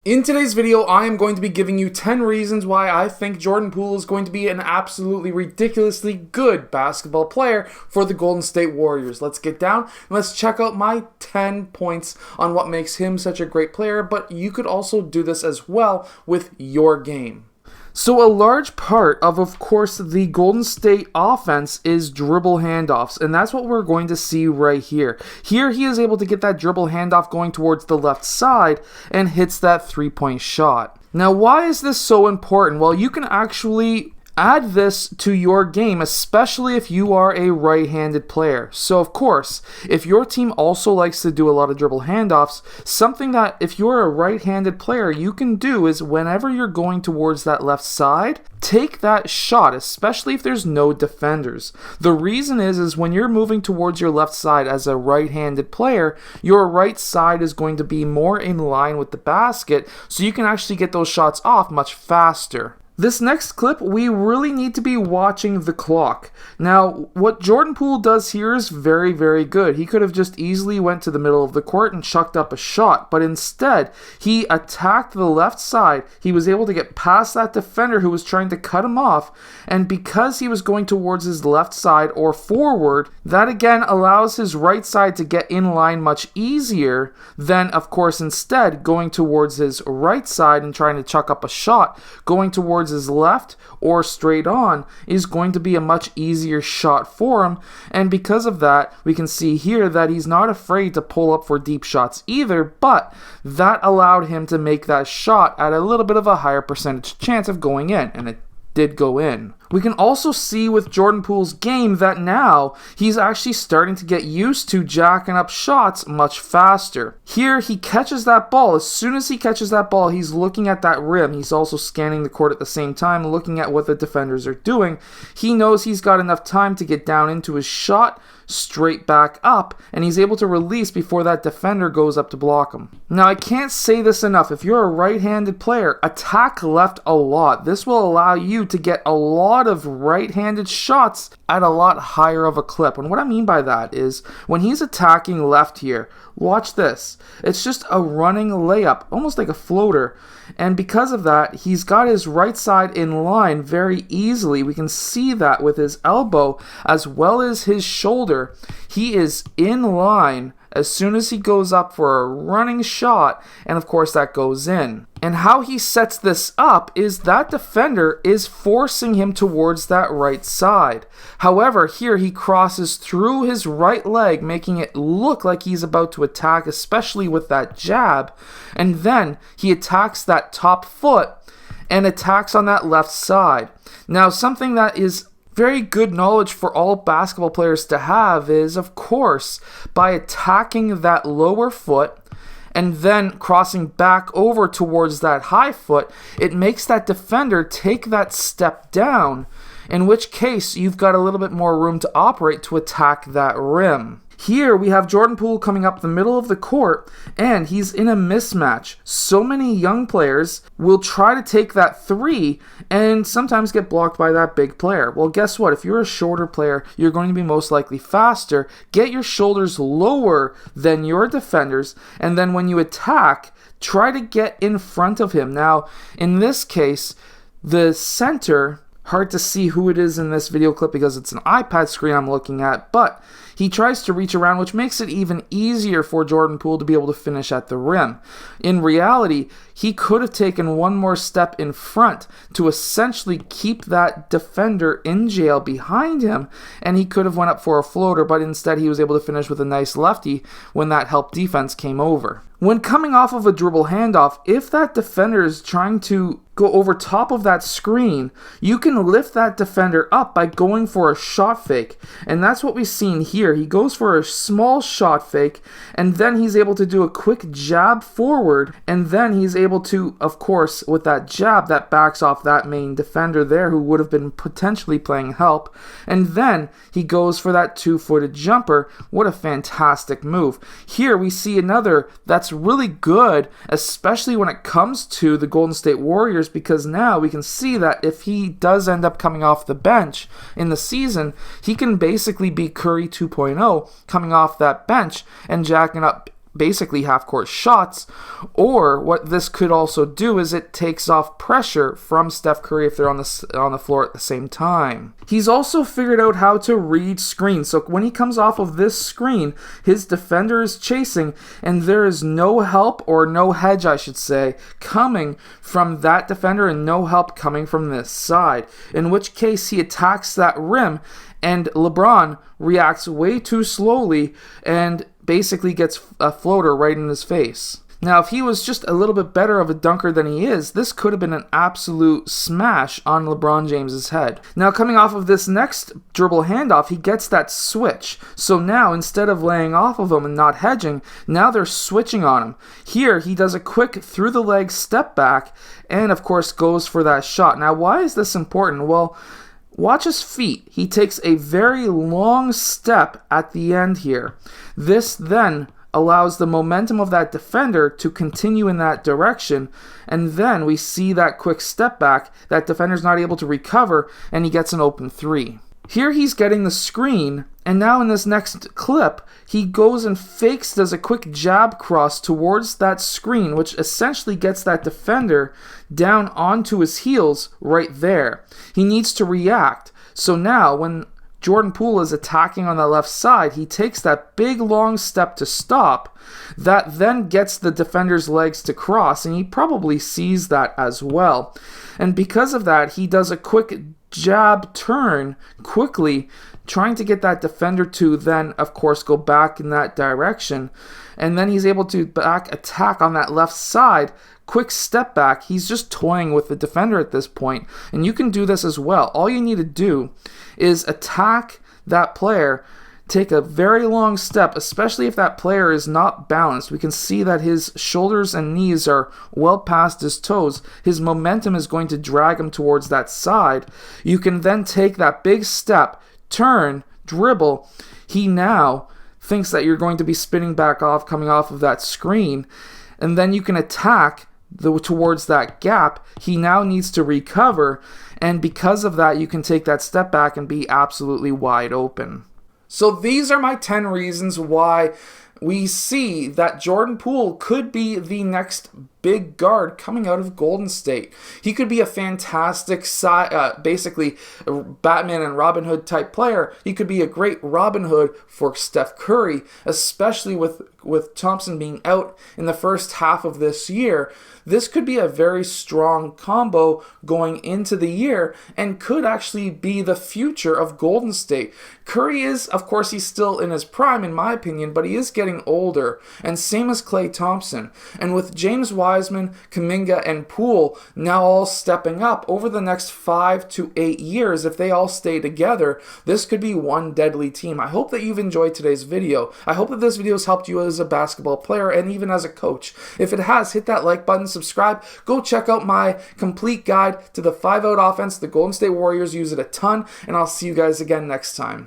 In today's video, I am going to be giving you 10 reasons why I think Jordan Poole is going to be an absolutely ridiculously good basketball player for the Golden State Warriors. Let's get down and let's check out my 10 points on what makes him such a great player, but you could also do this as well with your game. So a large part of course, the Golden State offense is dribble handoffs, and that's what we're going to see right here. Here he is able to get that dribble handoff going towards the left side and hits that three-point shot. Now, why is this so important? Well, you can actually add this to your game, especially if you are a right-handed player. So of course, if your team also likes to do a lot of dribble handoffs, something that if you're a right-handed player you can do is whenever you're going towards that left side, take that shot, especially if there's no defenders. The reason is when you're moving towards your left side as a right-handed player, your right side is going to be more in line with the basket, so you can actually get those shots off much faster. This next clip, we really need to be watching the clock. Now, what Jordan Poole does here is very, very good. He could have just easily went to the middle of the court and chucked up a shot, but instead, he attacked the left side. He was able to get past that defender who was trying to cut him off, and because he was going towards his left side or forward, that again allows his right side to get in line much easier than, of course, instead going towards his right side and trying to chuck up a shot. Going towards his left or straight on is going to be a much easier shot for him, and because of that we can see here that he's not afraid to pull up for deep shots either, but that allowed him to make that shot at a little bit of a higher percentage chance of going in, and it did go in. We can also see with Jordan Poole's game that now he's actually starting to get used to jacking up shots much faster. Here he catches that ball. As soon as he catches that ball, he's looking at that rim. He's also scanning the court at the same time, looking at what the defenders are doing. He knows he's got enough time to get down into his shot, straight back up, and he's able to release before that defender goes up to block him. Now, I can't say this enough. If you're a right-handed player, attack left a lot. This will allow you to get a lot of right-handed shots at a lot higher of a clip. And what I mean by that is when he's attacking left here, watch this. It's just a running layup, almost like a floater. And because of that, he's got his right side in line very easily. We can see that with his elbow as well as his shoulder. He is in line as soon as he goes up for a running shot, and of course that goes in. And how he sets this up is that defender is forcing him towards that right side. However, here he crosses through his right leg, making it look like he's about to attack, especially with that jab, and then he attacks that top foot and attacks on that left side. Now, something that is very good knowledge for all basketball players to have is, of course, by attacking that lower foot and then crossing back over towards that high foot, it makes that defender take that step down, in which case you've got a little bit more room to operate to attack that rim. Here we have Jordan Poole coming up the middle of the court, and he's in a mismatch. So many young players will try to take that three and sometimes get blocked by that big player. Well, guess what? If you're a shorter player, you're going to be most likely faster. Get your shoulders lower than your defenders, and then when you attack, try to get in front of him. Now, in this case, the center, hard to see who it is in this video clip because it's an iPad screen I'm looking at, but he tries to reach around, which makes it even easier for Jordan Poole to be able to finish at the rim. In reality, he could have taken one more step in front to essentially keep that defender in jail behind him, and he could have went up for a floater, but instead he was able to finish with a nice lefty when that help defense came over. When coming off of a dribble handoff, if that defender is trying to go over top of that screen, you can lift that defender up by going for a shot fake. And that's what we've seen here. He goes for a small shot fake, and then he's able to do a quick jab forward, and then he's able to, of course, with that jab, that backs off that main defender there who would have been potentially playing help, and then he goes for that two-footed jumper. What a fantastic move. Here we see another that's really good, especially when it comes to the Golden State Warriors, because now we can see that if he does end up coming off the bench in the season, he can basically be Curry 2.0 coming off that bench and jacking up basically half-court shots, or what this could also do is it takes off pressure from Steph Curry if they're on the floor at the same time. He's also figured out how to read screens. So when he comes off of this screen, his defender is chasing, and there is no help, or no hedge, I should say, coming from that defender and no help coming from this side, in which case he attacks that rim, and LeBron reacts way too slowly and basically gets a floater right in his face. Now, if he was just a little bit better of a dunker than he is, this could have been an absolute smash on LeBron James's head. Now, coming off of this next dribble handoff, he gets that switch. So now, instead of laying off of him and not hedging, now they're switching on him. Here, he does a quick through the leg step back and, of course, goes for that shot. Now, why is this important? Well, watch his feet. He takes a very long step at the end here. This then allows the momentum of that defender to continue in that direction, and then we see that quick step back. That defender's not able to recover, and he gets an open three. Here he's getting the screen, and now in this next clip, he goes and does a quick jab cross towards that screen, which essentially gets that defender down onto his heels right there. He needs to react. So now when Jordan Poole is attacking on the left side, he takes that big long step to stop. That then gets the defender's legs to cross, and he probably sees that as well. And because of that, he does a quick jab turn quickly, trying to get that defender to then, of course, go back in that direction. And then he's able to back attack on that left side. Quick step back. He's just toying with the defender at this point. And you can do this as well. All you need to do is attack that player, take a very long step, especially if that player is not balanced. We can see that his shoulders and knees are well past his toes. His momentum is going to drag him towards that side. You can then take that big step, turn, dribble. He now thinks that you're going to be spinning back off, coming off of that screen, and then you can attack towards that gap. He now needs to recover, and because of that, you can take that step back and be absolutely wide open. So these are my 10 reasons why we see that Jordan Poole could be the next big guard coming out of Golden State. He could be a fantastic, basically a Batman and Robin Hood type player. He could be a great Robin Hood for Steph Curry, especially with Thompson being out in the first half of this year. This could be a very strong combo going into the year and could actually be the future of Golden State. Curry is, of course, he's still in his prime in my opinion, but he is getting older, and same as Klay Thompson. And with James Wiseman, Kuminga, and Poole now all stepping up over the next 5 to 8 years, if they all stay together, this could be one deadly team. I hope that you've enjoyed today's video. I hope that this video has helped you as a basketball player and even as a coach. If it has, hit that like button, subscribe, go check out my complete guide to the 5-out offense. The Golden State Warriors use it a ton, and I'll see you guys again next time.